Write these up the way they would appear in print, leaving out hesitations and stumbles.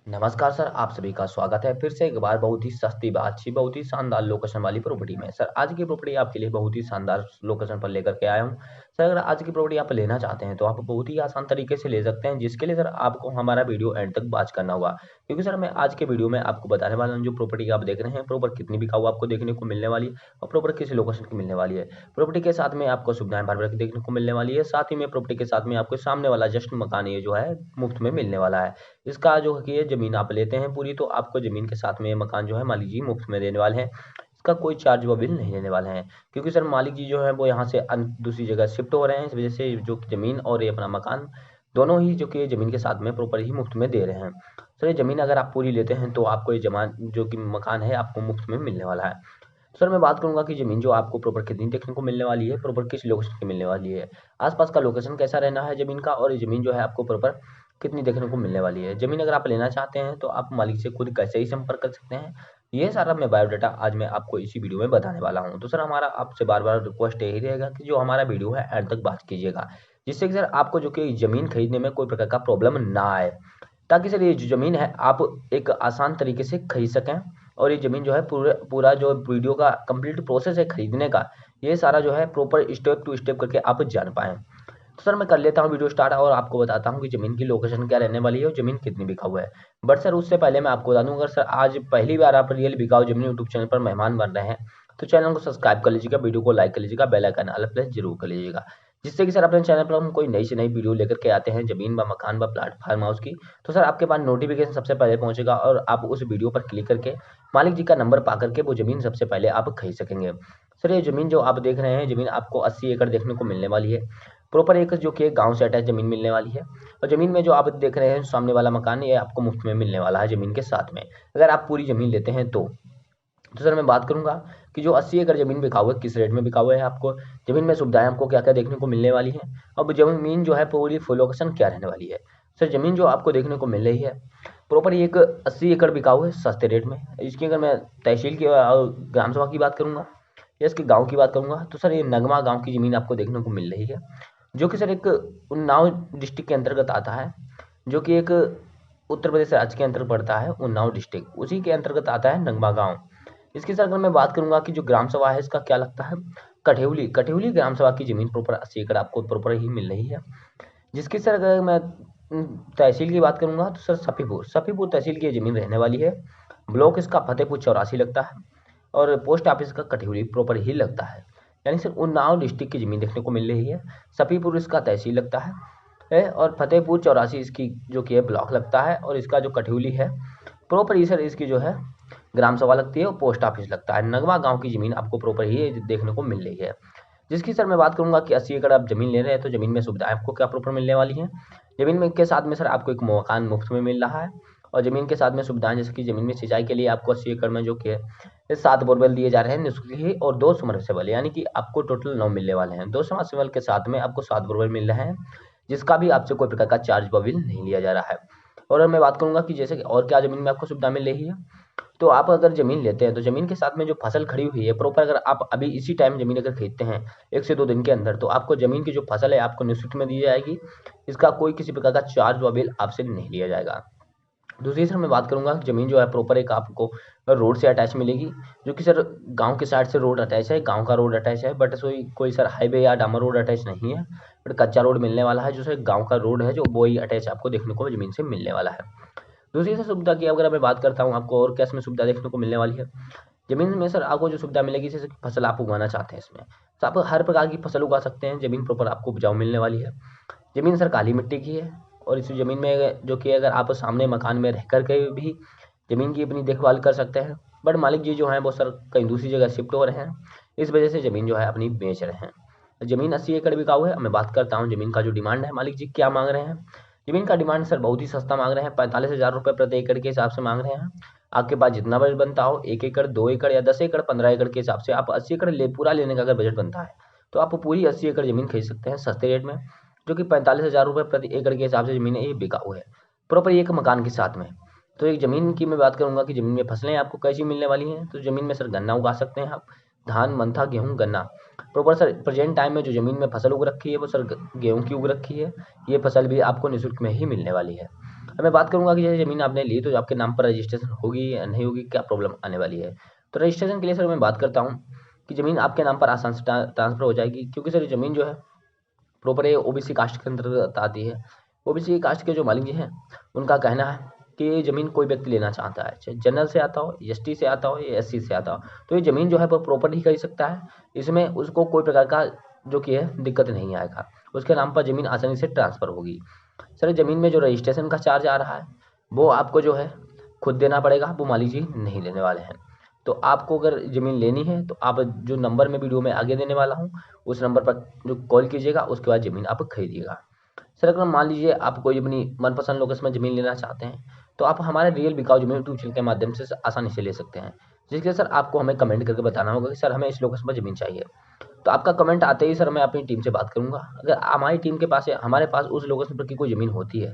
नमस्कार सर, आप सभी का स्वागत है फिर से एक बार बहुत ही सस्ती अच्छी बहुत ही शानदार लोकेशन वाली प्रॉपर्टी में। सर आज की प्रॉपर्टी आपके लिए बहुत ही शानदार लोकेशन पर लेकर के आया हूं। सर अगर आज की प्रॉपर्टी आप लेना चाहते हैं तो आप बहुत ही आसान तरीके से ले सकते हैं, जिसके लिए सर आपको हमारा वीडियो एंड तक वॉच करना होगा। क्योंकि सर मैं आज के वीडियो में आपको बताने वाला हूँ जो प्रॉपर्टी आप देख रहे हैं प्रॉपर कितनी बिकाऊ आपको देखने को मिलने वाली है और प्रॉपर किस लोकेशन की मिलने वाली है। प्रॉपर्टी के साथ में आपको सुविधाएं भर भर के देखने को मिलने वाली है। साथ ही में प्रॉपर्टी के साथ में आपको सामने वाला जस्ट मकान ये जो है मुफ्त में मिलने वाला है। इसका जो है कि ये ज़मीन आप लेते हैं पूरी, तो आपको ज़मीन के साथ में ये मकान जो है मालिक जी मुफ्त में देने वाले हैं। इसका कोई चार्ज व बिल नहीं लेने वाले हैं, क्योंकि सर मालिक जी जो है वो यहाँ से दूसरी जगह शिफ्ट हो रहे हैं। इस वजह से जो ज़मीन और ये अपना मकान दोनों ही जो कि ज़मीन के साथ में प्रॉपर ही मुफ्त में दे रहे हैं। सर ये ज़मीन अगर आप पूरी लेते हैं तो आपको ये जमान जो कि मकान है आपको मुफ्त में मिलने वाला है। सर मैं बात करूंगा कि ज़मीन जो आपको प्रॉपर कितनी देखने को मिलने वाली है, प्रॉपर किस लोकेशन की मिलने वाली है, आसपास का लोकेशन कैसा रहना है ज़मीन का, और ये ज़मीन जो है आपको प्रॉपर कितनी देखने को मिलने वाली है। ज़मीन अगर आप लेना चाहते हैं तो आप मालिक से खुद कैसे ही संपर्क कर सकते हैं, ये सारा मैं बायोडाटा आज मैं आपको इसी वीडियो में बताने वाला हूँ। तो सर हमारा आपसे बार बार रिक्वेस्ट यही रहेगा कि जो हमारा वीडियो है एंड तक बात कीजिएगा, जिससे कि सर आपको जो कि ज़मीन खरीदने में कोई प्रकार का प्रॉब्लम ना आए, ताकि सर ये जो ज़मीन है आप एक आसान तरीके से खरीद सकें। और ये ज़मीन जो है पूरा पूरा जो वीडियो का कंप्लीट प्रोसेस है खरीदने का, ये सारा जो है प्रॉपर स्टेप टू स्टेप करके आप जान पाएँ। तो सर मैं कर लेता हूँ वीडियो स्टार्ट और आपको बताता हूँ कि ज़मीन की लोकेशन क्या रहने वाली है और ज़मीन कितनी बिकाऊ है। बट सर उससे पहले मैं आपको बता दूँ, अगर सर आज पहली बार आप रियल बिकाऊ ज़मीन यूट्यूब चैनल पर मेहमान बन रहे हैं तो चैनल को सब्सक्राइब कर लीजिएगा, वीडियो को लाइक कर लीजिएगा, बेल आइकन ऑल प्रेस जरूर कर लीजिएगा, जिससे कि सर अपने चैनल पर हम कोई नई से नई वीडियो लेकर के आते हैं ज़मीन व मकान व प्लाट फार्म हाउस की, तो सर आपके पास नोटिफिकेशन सबसे पहले पहुंचेगा और आप उस वीडियो पर क्लिक करके मालिक जी का नंबर पा करके वो ज़मीन सबसे पहले आप खरीद सकेंगे। सर ये ज़मीन जो आप देख रहे हैं ज़मीन आपको 80 एकड़ देखने को मिलने वाली है। प्रॉपर एक जो कि गांव से अटैच ज़मीन मिलने वाली है। और ज़मीन में जो आप देख रहे हैं सामने वाला मकान ये आपको मुफ्त में मिलने वाला है ज़मीन के साथ में, अगर आप पूरी ज़मीन लेते हैं तो सर मैं बात करूंगा कि जो 80 एकड़ ज़मीन बिकाऊ है किस रेट में बिकाऊ है, आपको ज़मीन में सुविधाएं आपको क्या क्या देखने को मिलने वाली है, अब ज़मीन जो है पूरी फुल लोकेशन क्या रहने वाली है। सर ज़मीन जो आपको देखने को मिल रही है प्रॉपर एक 80 एकड़ बिकाऊ है सस्ते रेट में। इसकी अगर मैं तहसील की और ग्राम सभा की बात करूंगा या इसके गांव की बात करूंगा तो सर ये नगमा गांव की ज़मीन आपको देखने को मिल रही है, जो कि सर एक उन्नाव डिस्ट्रिक्ट के अंतर्गत आता है, जो कि एक उत्तर प्रदेश राज्य के अंतर्गत पड़ता है। उन्नाव डिस्ट्रिक्ट उसी के अंतर्गत आता है नगमा गांव। इसकी सर अगर मैं बात करूंगा कि जो ग्राम सभा है इसका क्या लगता है, कठेउली कठेउली ग्राम सभा की ज़मीन प्रॉपर 80 एकड़ आपको प्रॉपर ही मिल रही है। जिसकी सर अगर मैं तहसील की बात करूंगा तो सर सफीपुर सफीपुर तहसील की ज़मीन रहने वाली है। ब्लॉक इसका फतेहपुर चौरासी लगता है और पोस्ट ऑफिस का कठेउली प्रॉपर ही लगता है। यानी सर उन्नाव डिस्ट्रिक्ट की ज़मीन देखने को मिल रही है। सफीपुर इसका तहसील लगता है और फतेहपुर चौरासी इसकी जो कि है ब्लॉक लगता है, और इसका जो कठेउली है प्रॉपर ही सर इसकी जो है ग्राम सभा लगती है और पोस्ट ऑफिस लगता है। नगमा गांव की ज़मीन आपको प्रॉपर ही देखने को मिल रही है। जिसकी सर मैं बात करूंगा कि 80 एकड़ आप ज़मीन ले रहे हैं तो ज़मीन में सुविधाएं आपको क्या प्रॉपर मिलने वाली हैं। ज़मीन में के साथ में सर आपको एक मकान मुफ्त में मिल रहा है, और ज़मीन के साथ में सुविधाएं जैसे कि ज़मीन में सिंचाई के लिए आपको 80 एकड़ में जो कि है 7 बोरवेल दिए जा रहे हैं निःशुल्क ही, और 2 सबमर्सिबल, यानी कि आपको टोटल 9 मिलने वाले हैं। 2 सबमर्सिबल के साथ में आपको 7 बोरवेल मिल रहे हैं, जिसका भी आपसे कोई प्रकार का चार्ज व बिल नहीं लिया जा रहा है। और मैं बात करूंगा कि जैसे कि और क्या ज़मीन में आपको सुविधा मिल रही है, तो आप अगर ज़मीन लेते हैं तो ज़मीन के साथ में जो फसल खड़ी हुई है प्रॉपर, अगर आप अभी इसी टाइम ज़मीन अगर खरीदते हैं 1 से 2 दिन के अंदर, तो आपको ज़मीन की जो फसल है आपको निःशुल्क में दी जाएगी। इसका कोई किसी प्रकार का चार्ज व बिल आपसे नहीं लिया जाएगा। दूसरी सर मैं बात करूंगा ज़मीन जो है प्रॉपर एक आपको रोड से अटैच मिलेगी, जो कि सर गांव के साइड से रोड अटैच है, गांव का रोड अटैच है, बट कोई सर हाईवे या डामर रोड अटैच नहीं है, बट कच्चा रोड मिलने वाला है जो सर गांव का रोड है जो वही अटैच आपको देखने को ज़मीन से मिलने वाला है। दूसरी सर सुविधा की अगर मैं बात करता हूँ आपको और क्या इसमें सुविधा देखने को मिलने वाली है। ज़मीन में सर आपको जो सुविधा मिलेगी, जैसे फसल आप उगाना चाहते हैं इसमें तो आप हर प्रकार की फसल उगा सकते हैं। ज़मीन प्रॉपर आपको उपजाऊ मिलने वाली है। ज़मीन सर काली मिट्टी की है, और इस ज़मीन में जो कि अगर आप सामने मकान में रह कर के भी ज़मीन की अपनी देखभाल कर सकते हैं, बट मालिक जी जो हैं वो सर कहीं दूसरी जगह शिफ्ट हो रहे हैं, इस वजह से ज़मीन जो है अपनी बेच रहे हैं। ज़मीन 80 एकड़ बिकाऊ है। मैं बात करता हूँ ज़मीन का जो डिमांड है मालिक जी क्या मांग रहे हैं। ज़मीन का डिमांड सर बहुत ही सस्ता मांग रहे हैं, 45,000 रुपये प्रति एकड़ के हिसाब से मांग रहे हैं। आपके पास जितना बजट बनता हो 1 एकड़ 2 एकड़ या 10 एकड़ 15 एकड़ के हिसाब से, आप 80 एकड़ पूरा लेने का अगर बजट बनता है तो आप पूरी 80 एकड़ ज़मीन खरीद सकते हैं सस्ते रेट में, जो कि 45,000 रुपये प्रति एकड़ के हिसाब से ज़मीन है ये बिकाऊ है प्रॉपर एक मकान के साथ में। तो एक ज़मीन की मैं बात करूंगा कि ज़मीन में फसलें आपको कैसी मिलने वाली हैं, तो ज़मीन में सर गन्ना उगा सकते हैं आप, धान मंथा गेहूं गन्ना। प्रॉपर सर प्रेजेंट टाइम में जो ज़मीन में फसल उग रखी है वो सर गेहूं की उग रखी है, ये फसल भी आपको निःशुल्क में ही मिलने वाली है। अब मैं बात करूंगा कि जैसे ज़मीन आपने ली तो आपके नाम पर रजिस्ट्रेशन होगी या नहीं होगी, क्या प्रॉब्लम आने वाली है। तो रजिस्ट्रेशन के लिए सर मैं बात करता हूँ कि ज़मीन आपके नाम पर आसान से ट्रांसफ़र हो जाएगी, क्योंकि सर ज़मीन जो है प्रॉपर ये ओबीसी कास्ट के अंतर्गत आती है। ओबीसी कास्ट के जो मालिक जी हैं उनका कहना है कि ये ज़मीन कोई व्यक्ति लेना चाहता है, चाहे जनरल से आता हो, एसटी से आता हो या एससी से आता हो, तो ये ज़मीन जो है वो प्रॉपर ही खरीद सकता है। इसमें उसको कोई प्रकार का जो कि है दिक्कत नहीं आएगा, उसके नाम पर ज़मीन आसानी से ट्रांसफ़र होगी। सर ज़मीन में जो रजिस्ट्रेशन का चार्ज आ रहा है वो आपको जो है खुद देना पड़ेगा, वो मालिक जी नहीं देने वाले हैं। तो आपको अगर ज़मीन लेनी है तो आप जो नंबर मैं वीडियो में आगे देने वाला हूँ उस नंबर पर जो कॉल कीजिएगा, उसके बाद ज़मीन आप खरीदिएगा। सर अगर मान लीजिए आप कोई अपनी मनपसंद लोकेशन में ज़मीन लेना चाहते हैं तो आप हमारे रियल बिकाऊ ज़मीन यूट्यूब चैनल के माध्यम से आसानी से ले सकते हैं। जिसके लिए सर आपको हमें कमेंट करके बताना होगा कि सर हमें इस लोकेशन पर ज़मीन चाहिए। तो आपका कमेंट आते ही सर मैं अपनी टीम से बात करूंगा। अगर हमारी टीम के पास हमारे पास उस लोकेशन पर की कोई ज़मीन होती है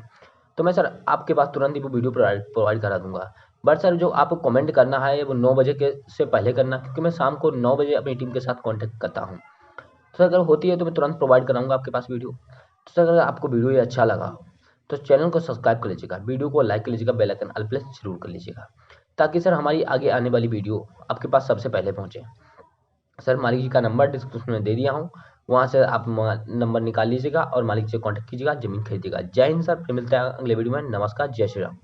तो मैं सर आपके पास तुरंत ही वो वीडियो प्रोवाइड करा दूंगा। बट सर जो आपको कमेंट करना है वो 9 बजे के से पहले करना, क्योंकि मैं शाम को 9 बजे अपनी टीम के साथ कॉन्टैक्ट करता हूँ। तो सर अगर होती है तो मैं तुरंत प्रोवाइड कराऊंगा आपके पास वीडियो। तो सर अगर आपको वीडियो ये अच्छा लगा हो तो चैनल को सब्सक्राइब कर लीजिएगा, वीडियो को लाइक कर लीजिएगा, बेल आइकन ऑल प्रेस जरूर कर लीजिएगा, ताकि सर हमारी आगे आने वाली वीडियो आपके पास सबसे पहले पहुंचे। सर मालिक जी का नंबर डिस्क्रिप्शन में दे दिया हूँ, वहाँ से आप नंबर निकाल लीजिएगा और मालिक से कांटेक्ट कीजिएगा, ज़मीन खरीदिएगा। जय हिंद सर, फिर मिलते हैं अगले वीडियो में। नमस्कार, जय श्री राम।